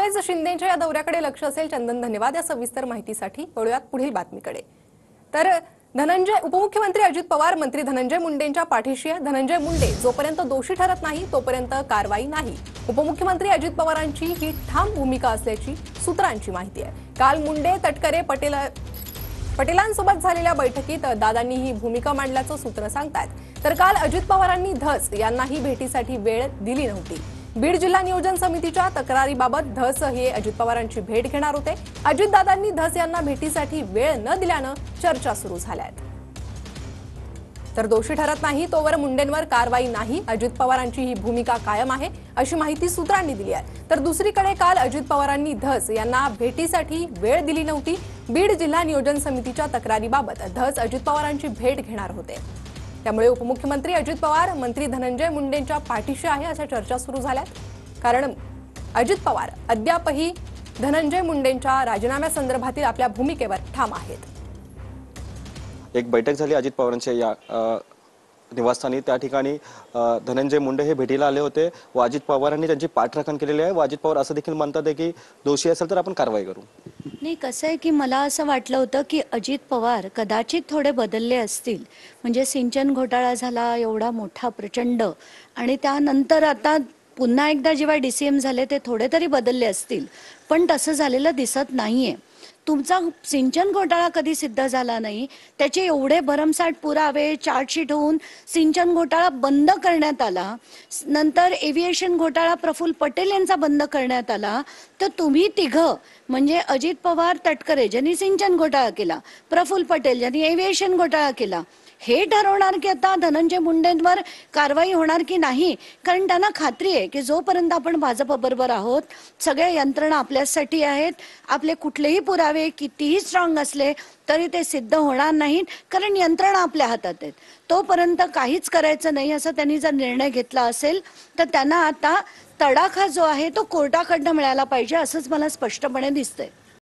नुकतेच शिंदेच्या या दौऱ्याकडे लक्ष असेल. चंदन, धन्यवाद या सविस्तर माहितीसाठी. वळूयात पुढील बातमीकडे. तर उपमुख्यमंत्री अजित पवार मंत्री धनंजय मुंडेंच्या पाठीशी आहे. धनंजय मुंडे जोपर्यंत दोषी ठरत नाही तोपर्यंत कारवाई नाही. उपमुख्यमंत्री अजित पवारांची ही ठाम भूमिका असल्याची सूत्रांची माहिती आहे. काल मुंडे तटकरे पटेलांसोबत झालेल्या बैठकीत दादांनी ही भूमिका मांडल्याचं सूत्र सांगतात. तर काल अजित पवारांनी धस यांनाही भेटीसाठी वेळ दिली नव्हती. बीड जिल्हा नियोजन समितीच्या तक्रारीबाबत धस हे अजित पवारांची भेट घेणार होते. अजितदादांनी धस यांना भेटीसाठी वेळ न दिल्यानं चर्चा सुरू झाल्यात. तर दोषी ठरत नाही तोवर मुंडेंवर कारवाई नाही, अजित पवारांची ही भूमिका कायम आहे अशी माहिती सूत्रांनी दिली आहे. तर दुसरीकडे काल अजित पवारांनी धस यांना भेटीसाठी वेळ दिली नव्हती. बीड जिल्हा नियोजन समितीच्या तक्रारीबाबत धस अजित पवारांची भेट घेणार होते. त्यामुळे उपमुख्यमंत्री अजित पवार मंत्री धनंजय मुंडेंच्या पाठीशी आहे अशा चर्चा सुरू झाल्यात. कारण अजित पवार अद्यापही धनंजय मुंडेंच्या राजीनाम्यासंदर्भातील आपल्या भूमिकेवर ठाम आहेत. एक बैठक झाली अजित पवारांच्या या निवासस्थानी. त्या ठिकाणी धनंजय मुंडे हे भेटीला आले होते व अजित पवारांनी त्यांची पाठराखण केलेली आहे. व अजित पवार असं देखील म्हणतात की दोषी असेल तर आपण कारवाई करू. नाही, कसं आहे की मला असं वाटलं होतं की अजित पवार कदाचित थोडे बदलले असतील. म्हणजे सिंचन घोटाळा झाला एवढा मोठा प्रचंड, आणि त्यानंतर आता पुन्हा एकदा जेव्हा DCM झाले ते थोडे तरी बदलले असतील. पण तसं झालेलं दिसत नाहीये. तुमचा सिंचन घोटाळा कधी सिद्ध झाला नाही, त्याचे एवढे भरमसाठ पुरावे चार्जशीट होऊन सिंचन घोटाळा बंद करण्यात आला. नंतर एव्हिएशन घोटाळा प्रफुल्ल पटेल यांचा बंद करण्यात आला. तर तुम्ही तिघं म्हणजे अजित पवार तटकरे ज्यांनी सिंचन घोटाळा केला, प्रफुल्ल पटेल ज्यांनी एव्हिएशन घोटाळा केला, हे ठरवणार की आता धनंजय मुंडेंवर कारवाई होणार की नाही. कारण त्यांना खात्री आहे की जोपर्यंत आपण भाजपबरोबर आहोत, सगळ्या यंत्रणा आपल्यासाठी आहेत. आपले कुठलेही पुरावे कितीही स्ट्रॉंग असले तरी ते सिद्ध होणार नाहीत, कारण यंत्रणा आपल्या हातात आहेत. तोपर्यंत काहीच करायचं नाही असं त्यांनी जर निर्णय घेतला असेल तर त्यांना आता तडाखा जो आहे तो कोर्टाकडनं मिळाला पाहिजे असंच मला स्पष्टपणे दिसतंय.